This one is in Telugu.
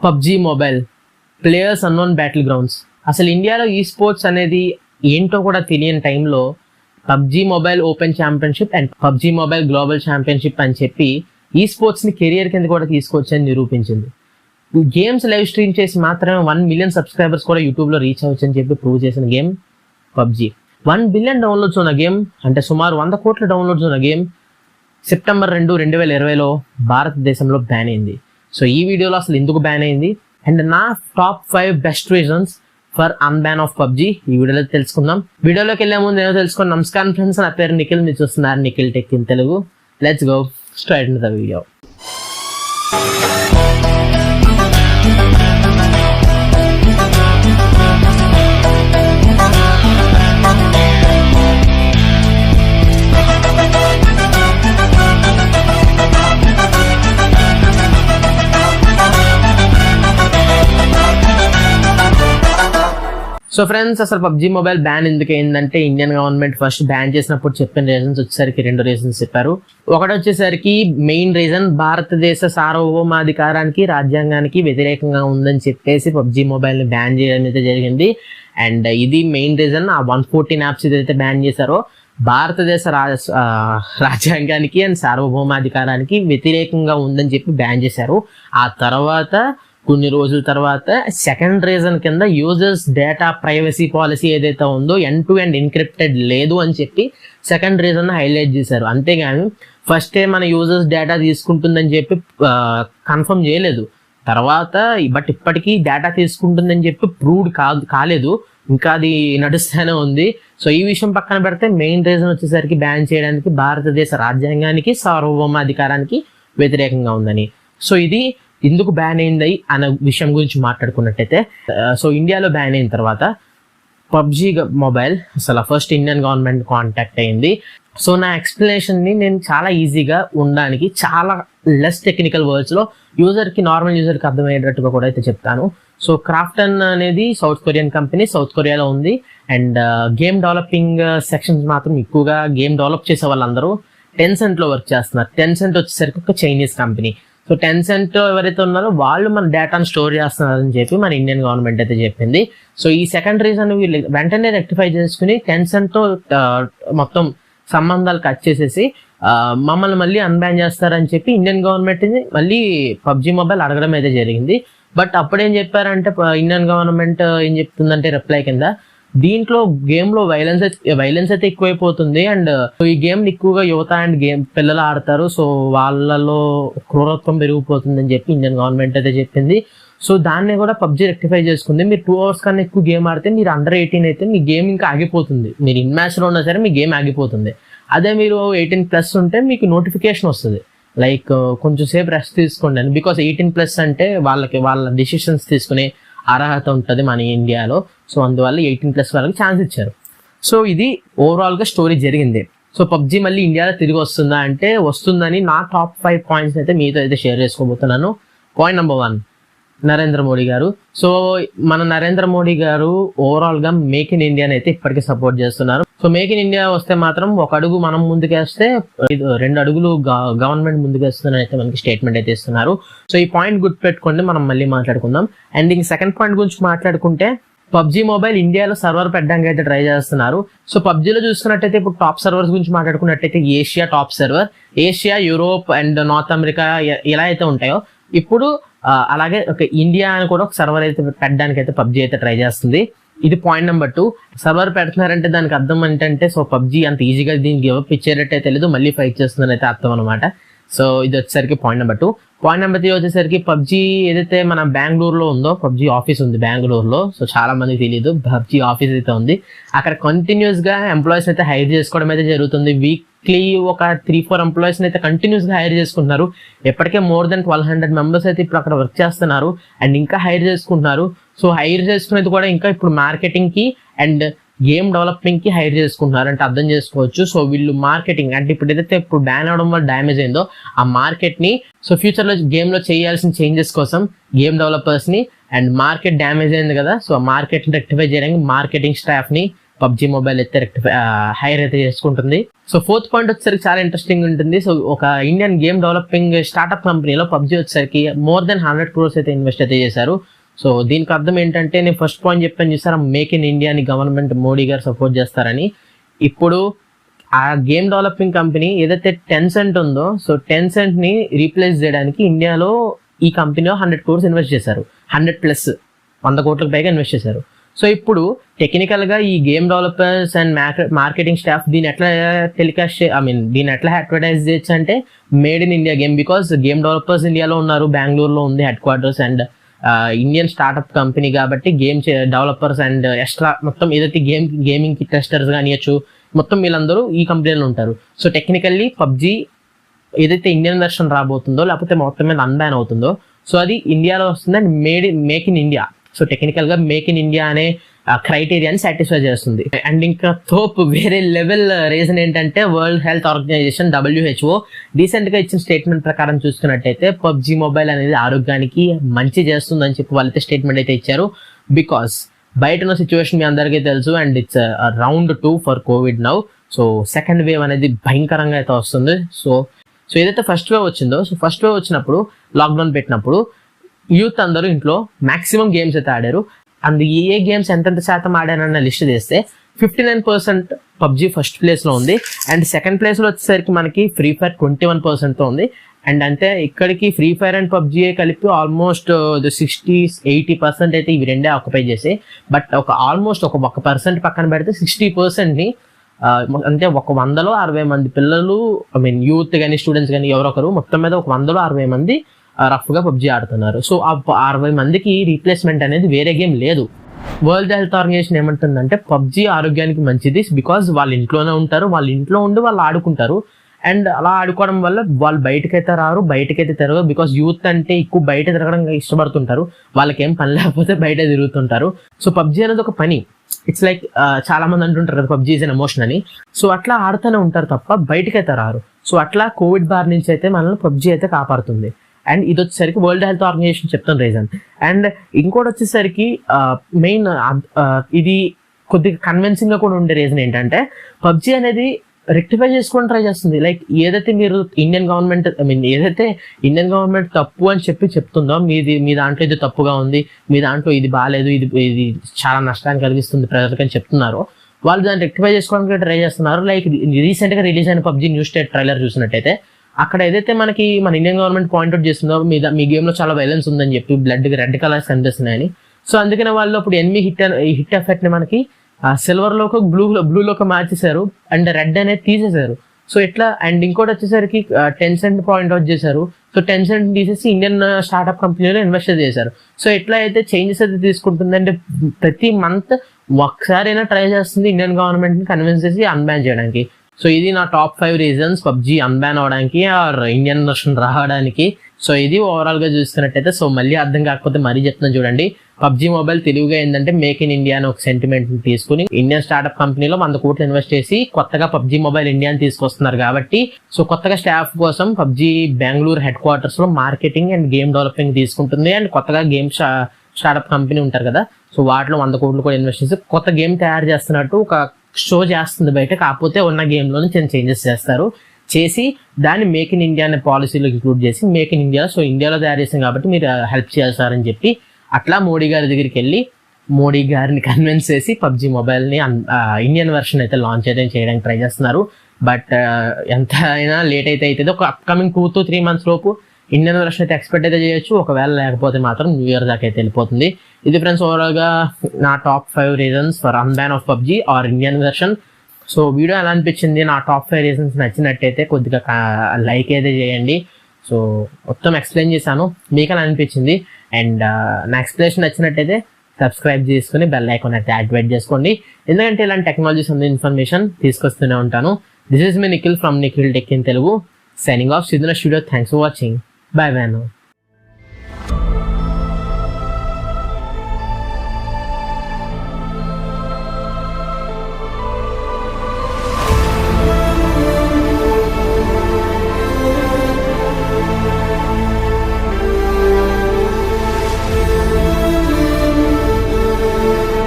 PUBG mobile players unknown battle grounds. అసలు ఇండియాలో ఈ స్పోర్ట్స్ అనేది ఏంటో కూడా తెలియని టైంలో PUBG mobile open championship and PUBG mobile global championship అని చెప్పి ఈ స్పోర్ట్స్ని కెరియర్ కింద కూడా తీసుకొచ్చని నిరూపించింది. గేమ్స్ లైవ్ స్ట్రీమ్ చేసి మాత్రమే 1 మిలియన్ సబ్స్క్రైబర్స్ కూడా యూట్యూబ్లో రీచ్ అవ్వచ్చు అని చెప్పి ప్రూవ్ చేసిన గేమ్ పబ్జీ. 1 బిలియన్ డౌన్లోడ్స్ ఉన్న గేమ్, అంటే సుమారు 100 కోట్ల డౌన్లోడ్స్ ఉన్న గేమ్ సెప్టెంబర్ 2, 2020లో భారతదేశంలో బ్యాన్ అయింది. సో ఈ వీడియోలో అసలు ఎందుకు బ్యాన్ అయింది అండ్ నా top 5 best reasons for unban of PUBG ఈ వీడియోలో తెలుసుకుందాం. వీడియోలోకి వెళ్ళే ముందు ఏదో తెలుసుకుని, నమస్కారం ఫ్రెండ్స్, నా పేరు నిఖిల్, మీరు చూస్తున్నారు Nikhil tech in Telugu. Let's go straight in the video. So friends, అసలు పబ్జీ మొబైల్ బ్యాన్ ఎందుకు అయిందంటే ఇండియన్ గవర్నమెంట్ ఫస్ట్ బ్యాన్ చేసినప్పుడు చెప్పిన రీజన్స్ వచ్చేసరికి 2 రీజన్స్ చెప్పారు. ఒకటి వచ్చేసరికి మెయిన్ రీజన్ భారతదేశ సార్వభౌమాధికారానికి రాజ్యాంగానికి వ్యతిరేకంగా ఉందని చెప్పేసి పబ్జీ మొబైల్ ని బ్యాన్ చేయడం అయితే జరిగింది. అండ్ ఇది మెయిన్ రీజన్. ఆ 114 యాప్స్ ఏదైతే బ్యాన్ చేశారో భారతదేశ రాజ్యాంగానికి అండ్ సార్వభౌమాధికారానికి వ్యతిరేకంగా ఉందని చెప్పి బ్యాన్ చేశారు. ఆ తర్వాత కొన్ని రోజుల తర్వాత సెకండ్ రీజన్ కింద యూజర్స్ డేటా ప్రైవసీ పాలసీ ఏదైతే ఉందో ఎండ్ టు ఎండ్ ఎన్క్రిప్టెడ్ లేదు అని చెప్పి సెకండ్ రీజన్ హైలైట్ చేశారు. అంతేగాని ఫస్టే మన యూజర్స్ డేటా తీసుకుంటుందని చెప్పి కన్ఫర్మ్ చేయలేదు. తర్వాత బట్ ఇప్పటికీ డేటా తీసుకుంటుందని చెప్పి ప్రూవ్డ్ కాలేదు, ఇంకా అది నడుస్తూనే ఉంది. సో ఈ విషయం పక్కన పెడితే మెయిన్ రీజన్ వచ్చేసరికి బ్యాన్ చేయడానికి భారతదేశ రాజ్యాంగానికి సార్వభౌమాధికారానికి వ్యతిరేకంగా ఉందని. సో ఇది ఎందుకు బ్యాన్ అయింది అన్న విషయం గురించి మాట్లాడుకున్నట్టయితే, సో ఇండియాలో బ్యాన్ అయిన తర్వాత పబ్జీ మొబైల్ అసలు ఫస్ట్ ఇండియన్ గవర్నమెంట్ కాంటాక్ట్ అయింది. సో నా ఎక్స్ప్లెనేషన్ని నేను చాలా ఈజీగా ఉండడానికి చాలా లెస్ టెక్నికల్ వర్డ్స్లో యూజర్కి, నార్మల్ యూజర్కి అర్థమయ్యేటట్టుగా కూడా అయితే చెప్తాను. సో క్రాఫ్టన్ అనేది సౌత్ కొరియన్ కంపెనీ, సౌత్ కొరియాలో ఉంది. అండ్ గేమ్ డెవలపింగ్ సెక్షన్స్ మాత్రం ఎక్కువగా గేమ్ డెవలప్ చేసే వాళ్ళందరూ టెన్సెంట్లో వర్క్ చేస్తున్నారు. టెన్సెంట్ వచ్చేసరికి ఒక చైనీస్ కంపెనీ. సో టెన్సెంట్ ఎవరైతే ఉన్నారో వాళ్ళు మన డేటాను స్టోర్ చేస్తున్నారని చెప్పి మన ఇండియన్ గవర్నమెంట్ అయితే చెప్పింది. సో ఈ సెకండ్ రీజన్ వీళ్ళు వెంటనే రెక్టిఫై చేసుకుని టెన్సెంట్తో మొత్తం సంబంధాలు కట్ చేసేసి మమ్మల్ని మళ్ళీ అన్బ్యాన్ చేస్తారని చెప్పి ఇండియన్ గవర్నమెంట్ మళ్ళీ పబ్జీ మొబైల్ అడగడం అయితే జరిగింది. బట్ అప్పుడేం చెప్పారంటే ఇండియన్ గవర్నమెంట్ ఏం చెప్తుందంటే రిప్లై కింద, దీంట్లో గేమ్లో వైలెన్స్ అయితే ఎక్కువైపోతుంది అండ్ ఈ గేమ్ ఎక్కువగా యువత అండ్ పిల్లలు ఆడతారు, సో వాళ్ళలో క్రూరత్వం పెరిగిపోతుంది అని చెప్పి ఇండియన్ గవర్నమెంట్ అయితే చెప్పింది. సో దాన్ని కూడా పబ్జీ రెక్టిఫై చేసుకుంది. మీరు 2 hours కన్నా ఎక్కువ గేమ్ ఆడితే మీరు అండర్ 18 అయితే మీ గేమ్ ఇంకా ఆగిపోతుంది. మీరు ఇన్ మ్యాచ్లో ఉన్నా సరే మీ గేమ్ ఆగిపోతుంది. అదే మీరు 18+ ఉంటే మీకు నోటిఫికేషన్ వస్తుంది, లైక్ కొంచెం సేపు రెస్ట్ తీసుకోండి అని. బికాస్ 18+ అంటే వాళ్ళ డిసిషన్స్ తీసుకునే అర్హత ఉంటుంది మన ఇండియాలో. సో అందువల్ల 18+ వాళ్ళకి ఛాన్స్ ఇచ్చారు. సో ఇది ఓవరాల్గా స్టోరీ జరిగింది. సో పబ్జీ మళ్ళీ ఇండియాలో తిరిగి వస్తుందా అంటే వస్తుందని నా టాప్ 5 పాయింట్స్ అయితే మీతో అయితే షేర్ చేసుకోబోతున్నాను. పాయింట్ నెంబర్ 1, నరేంద్ర మోడీ గారు. సో మన నరేంద్ర మోడీ గారు ఓవరాల్గా మేక్ ఇన్ ఇండియాని అయితే ఇప్పటికీ సపోర్ట్ చేస్తున్నారు. సో మేక్ ఇన్ ఇండియా వస్తే మాత్రం 1 అడుగు మనం ముందుకేస్తే 2 అడుగులు గవర్నమెంట్ ముందుకేస్తుందని అయితే మనకి స్టేట్మెంట్ అయితే ఇస్తున్నారు. సో ఈ పాయింట్ గుర్తుపెట్టుకోండి, మనం మళ్ళీ మాట్లాడుకుందాం. అండ్ ఇంక సెకండ్ పాయింట్ గురించి మాట్లాడుకుంటే, పబ్జీ మొబైల్ ఇండియాలో సర్వర్ పెట్టడానికి అయితే ట్రై చేస్తున్నారు. సో పబ్జీలో చూసుకున్నట్టయితే ఇప్పుడు టాప్ సర్వర్స్ గురించి మాట్లాడుకున్నట్టయితే Asia top server, Asia, Europe and North America ఎలా అయితే ఉంటాయో ఇప్పుడు అలాగే ఒక ఇండియా అని కూడా ఒక సర్వర్ అయితే పెట్టడానికి అయితే పబ్జీ అయితే ట్రై చేస్తుంది. ఇది పాయింట్ నెంబర్ 2. సర్వర్ పెడుతున్నారంటే దానికి అర్థం ఏంటంటే, సో పబ్జీ అంత ఈజీగా దీనికి గివ్ అప్ ఇచ్చేటట్టు అయితే లేదు, మళ్ళీ ఫైట్ చేస్తుందని అయితే అర్థం అనమాట. సో ఇది వచ్చేసరికి పాయింట్ నెంబర్ 2. పాయింట్ నెంబర్ 3 వచ్చేసరికి పబ్జీ ఏదైతే మన బెంగళూరులో ఉందో, పబ్జీ ఆఫీస్ ఉంది బెంగళూరులో. సో చాలా మందికి తెలియదు, పబ్జీ ఆఫీస్ అయితే ఉంది. అక్కడ కంటిన్యూస్ గా ఎంప్లాయీస్ అయితే హైర్ చేసుకోవడం అయితే జరుగుతుంది. వీక్లీ ఒక 3-4 ఎంప్లాయీస్ అయితే కంటిన్యూస్ గా హైర్ చేసుకుంటున్నారు. ఎప్పటికే మోర్ దెన్ 1200 మెంబర్స్ అయితే ఇప్పుడు అక్కడ వర్క్ చేస్తున్నారు అండ్ ఇంకా హైర్ చేసుకుంటున్నారు. సో హైర్ చేసుకునేది కూడా ఇంకా ఇప్పుడు మార్కెటింగ్ కి అండ్ గేమ్ డెవలపింగ్ కి హైర్ చేసుకుంటున్నారు అంటే అర్థం చేసుకోవచ్చు. సో వీళ్ళు మార్కెటింగ్ అంటే ఇప్పుడు ఏదైతే ఇప్పుడు బ్యాన్ అవడం వల్ల డ్యామేజ్ అయిందో ఆ మార్కెట్ ని, సో ఫ్యూచర్ లో గేమ్ లో చేయాల్సిన చేంజెస్ కోసం గేమ్ డెవలపర్స్ ని, అండ్ మార్కెట్ డ్యామేజ్ అయింది కదా, సో మార్కెట్ ని రెక్టిఫై చేయడానికి మార్కెటింగ్ స్టాఫ్ ని పబ్జీ మొబైల్ అయితే హైర్ అయితే చేసుకుంటుంది. సో ఫోర్త్ పాయింట్ వచ్చేసరికి చాలా ఇంట్రెస్టింగ్ ఉంటుంది. సో ఒక ఇండియన్ గేమ్ డెవలపింగ్ స్టార్ట్అప్ కంపెనీలో పబ్జీ వచ్చేసరికి మోర్ దెన్ 100 crores అయితే ఇన్వెస్ట్ అయితే చేశారు. సో దీనికి అర్థం ఏంటంటే, నేను ఫస్ట్ పాయింట్ చెప్పాను చూసారా, మేక్ ఇన్ ఇండియాని గవర్నమెంట్ మోడీ గారు సపోర్ట్ చేస్తారని. ఇప్పుడు ఆ గేమ్ డెవలపింగ్ కంపెనీ ఏదైతే Tencent ఉందో, సో Tencent ని రీప్లేస్ చేయడానికి ఇండియాలో ఈ కంపెనీలో 100 crores ఇన్వెస్ట్ చేశారు. 100 కోట్లకు పైగా ఇన్వెస్ట్ చేశారు. సో ఇప్పుడు టెక్నికల్ గా ఈ game developers and marketing staff దీన్ని ఎట్లా టెలికాస్ట్ దీన్ని ఎట్లా అడ్వర్టైజ్ చేయొచ్చు అంటే, made in India game. Because game developers ఇండియాలో ఉన్నారు, బెంగళూరులో ఉంది head quarters, and Indian startup company కాబట్టి గేమ్ డెవలపర్స్ అండ్ ఎక్స్ట్రా మొత్తం ఏదైతే గేమింగ్ కి టెస్టర్స్ కానియచ్చు, మొత్తం వీళ్ళందరూ ఈ కంపెనీలో ఉంటారు. సో టెక్నికల్లీ పబ్జీ ఏదైతే ఇండియన్ వెర్షన్ రాబోతుందో, లేకపోతే మొత్తం మీద అన్బ్యాన్ అవుతుందో, సో అది ఇండియాలో వస్తుంది and make in India. So technical గా మేక్ ఇన్ ఇండియా అనే క్రైటీరియాని సాటిస్ఫై చేస్తుంది. అండ్ ఇంకా వేరే లెవెల్ రీజన్ ఏంటంటే, world health organization WHO recent గా ఇచ్చిన స్టేట్మెంట్ ప్రకారం చూసుకున్నట్టయితే పబ్జీ మొబైల్ అనేది ఆరోగ్యానికి మంచి చేస్తుందని చెప్పి వాళ్ళైతే స్టేట్మెంట్ అయితే ఇచ్చారు. బికాస్ బయట ఉన్న సిచ్యువేషన్ మీ అందరికీ తెలుసు, and it's round 2 for Covid now. So second wave అనేది భయంకరంగా అయితే వస్తుంది. సో ఏదైతే ఫస్ట్ వేవ్ వచ్చిందో, సో ఫస్ట్ వేవ్ వచ్చినప్పుడు లాక్డౌన్ పెట్టినప్పుడు యూత్ అందరూ ఇంట్లో మాక్సిమం గేమ్స్ అయితే ఆడారు. అండ్ ఏ గేమ్స్ ఎంతెంత శాతం ఆడారన్న లిస్ట్ చేస్తే 59% పబ్జీ ఫస్ట్ ప్లేస్ లో ఉంది. అండ్ సెకండ్ ప్లేస్ లో వచ్చేసరికి మనకి ఫ్రీ ఫైర్ 21% తో ఉంది. అండ్ అంటే ఇక్కడికి ఫ్రీ ఫైర్ అండ్ పబ్జీ కలిపి ఆల్మోస్ట్ 60-80% అయితే ఇవి రెండే ఆక్యుపై చేసి, బట్ ఆల్మోస్ట్ ఒక 1% పక్కన పెడితే 60% ని అంటే 100లో 60 మంది పిల్లలు, యూత్ కానీ స్టూడెంట్స్ కానీ ఎవరొకరు, మొత్తం మీద 100లో 60 మంది రఫ్ గా పబ్జీ ఆడుతున్నారు. సో ఆ 60 మందికి రీప్లేస్మెంట్ అనేది వేరే గేమ్ లేదు. వరల్డ్ హెల్త్ ఆర్గనైజేషన్ ఏమంటుందంటే, పబ్జీ ఆరోగ్యానికి మంచిది బికాజ్ వాళ్ళు ఇంట్లోనే ఉంటారు, వాళ్ళు ఇంట్లో ఉండి వాళ్ళు ఆడుకుంటారు. అండ్ అలా ఆడుకోవడం వల్ల వాళ్ళు బయటకైతే రారు, బయటకైతే తిరగరు. బికాస్ యూత్ అంటే ఎక్కువ బయట తిరగడం ఇష్టపడుతుంటారు, వాళ్ళకి ఏం పని లేకపోతే బయట తిరుగుతుంటారు. సో పబ్జీ అనేది ఒక పని. ఇట్స్ లైక్ చాలా మంది అంటుంటారు కదా, పబ్జీ ఇస్ అన్ ఎమోషన్ అని. సో అట్లా ఆడుతూనే ఉంటారు తప్ప బయటకైతే రారు. సో అట్లా కోవిడ్ బార్ నుంచి అయితే మనల్ని పబ్జీ అయితే కాపాడుతుంది. అండ్ ఇది వచ్చేసరికి వరల్డ్ హెల్త్ ఆర్గనైజేషన్ చెప్తున్న రీజన్. అండ్ ఇంకోటి వచ్చేసరికి మెయిన్ ఇది కొద్దిగా కన్విన్సింగ్ గా కూడా ఉండే రీజన్ ఏంటంటే, పబ్జీ అనేది రెక్టిఫై చేసుకొని ట్రై చేస్తుంది. లైక్ ఏదైతే మీరు ఇండియన్ గవర్నమెంట్ ఏదైతే ఇండియన్ గవర్నమెంట్ తప్పు అని చెప్తుందో, మీ దాంట్లో ఇది తప్పుగా ఉంది, మీ దాంట్లో ఇది బాగాలేదు, ఇది చాలా నష్టాన్ని కలిగిస్తుంది ప్రజలకు అని చెప్తున్నారో, వాళ్ళు దాన్ని రెక్టిఫై చేసుకోవడానికి ట్రై చేస్తున్నారు. లైక్ రీసెంట్ గా రిలీజ్ అయిన పబ్జీ న్యూ స్టేట్ ట్రైలర్ చూసినట్టయితే, అక్కడ ఏదైతే మనకి మన ఇండియన్ గవర్నమెంట్ పాయింట్అవుట్ చేస్తుందో, మీ గేమ్ లో చాలా వైలెన్స్ ఉందని చెప్పి రెడ్ కలర్స్ కనిపిస్తున్నాయని. సో అందుకనే వాళ్ళు అప్పుడు ఎనిమి హిట్ ఎఫెక్ట్ ని మనకి సిల్వర్ లోకి బ్లూలోకి మార్చేశారు, అండ్ రెడ్ అనేది తీసేశారు. సో ఇట్లా. అండ్ ఇంకోటి వచ్చేసరికి Tencent పాయింట్అవుట్ చేశారు. సో Tencent తీసేసి ఇండియన్ స్టార్ట్అప్ కంపెనీలో ఇన్వెస్ట్ చేశారు. సో ఎట్లా అయితే చేంజెస్ అయితే తీసుకుంటుంది అంటే, ప్రతి మంత్ ఒకసారైనా ట్రై చేస్తుంది ఇండియన్ గవర్నమెంట్ ని కన్విన్స్ చేసి అన్బ్యాన్ చేయడానికి. సో ఇది నా టాప్ 5 రీజన్స్ పబ్జీ అన్బ్యాన్ అవడానికి ఆర్ ఇండియన్ వర్షన్ రావడానికి. సో ఇది ఓవరాల్ గా చూస్తున్నట్టయితే. సో మళ్ళీ అర్థం కాకపోతే మరీ చెప్తున్నాను చూడండి. పబ్జీ మొబైల్ తెలివిగా ఏంటంటే, మేక్ ఇన్ ఇండియా అని ఒక సెంటిమెంట్ తీసుకుని ఇండియన్ స్టార్ట్అప్ కంపెనీలో 100 కోట్లు ఇన్వెస్ట్ చేసి కొత్తగా పబ్జీ మొబైల్ ఇండియాని తీసుకొస్తున్నారు కాబట్టి, సో కొత్తగా స్టాఫ్ కోసం పబ్జీ బెంగళూరు హెడ్ క్వార్టర్స్ లో మార్కెటింగ్ అండ్ గేమ్ డెవలపింగ్ తీసుకుంటుంది. అండ్ కొత్తగా గేమ్ స్టార్ట్అప్ కంపెనీ ఉంటారు కదా, సో వాటిలో 100 కోట్లు కూడా ఇన్వెస్ట్ చేసి కొత్త గేమ్ తయారు చేస్తున్నట్టు ఒక షో చేస్తుంది బయట. కాకపోతే ఉన్న గేమ్ లోనే చేంజెస్ చేసి దాన్ని మేక్ ఇన్ ఇండియా అనే పాలసీలో ఇంక్లూడ్ చేసి, మేక్ ఇన్ ఇండియా, సో ఇండియాలో తయారు చేసాం కాబట్టి మీరు హెల్ప్ చేస్తారని చెప్పి అట్లా మోడీ గారి దగ్గరికి వెళ్ళి మోడీ గారిని కన్విన్స్ చేసి పబ్జీ మొబైల్ ని ఇండియన్ వెర్షన్ అయితే లాంచ్ అయితే చేయడానికి ట్రై చేస్తున్నారు. బట్ ఎంత అయినా లేట్ అయితే అవుతుంది. ఒక అప్కమింగ్ 2 to 3 months లోపు ఇండియన్ వెర్షన్ అయితే ఎక్స్పెక్ట్ అయితే చేయొచ్చు. ఒకవేళ లేకపోతే మాత్రం న్యూ ఇయర్ దాకా అయితే వెళ్ళిపోతుంది. ఇది ఫ్రెండ్స్ ఓవరాల్ గా నా top 5 reasons for unban of PUBG or Indian version. So video ఎలా అనిపించింది, నా టాప్ 5 రీజన్స్ నచ్చినట్టయితే కొద్దిగా లైక్ అయితే చేయండి. సో మొత్తం ఎక్స్ప్లెయిన్ చేశాను, మీకు ఎలా అనిపించింది. అండ్ నా ఎక్స్ప్లెనేషన్ నచ్చినట్టయితే సబ్స్క్రైబ్ చేసుకుని బెల్ ఐకాన్ అయితే యాక్టివేట్ చేసుకోండి, ఎందుకంటే ఇలాంటి టెక్నాలజీ సంబంధించిన ఇన్ఫర్మేషన్ తీసుకొస్తూనే ఉంటాను. This is me Nikhil from Nikhil tech in Telugu, signing off సిద్ధున studio. Thanks for watching. Bye bye now.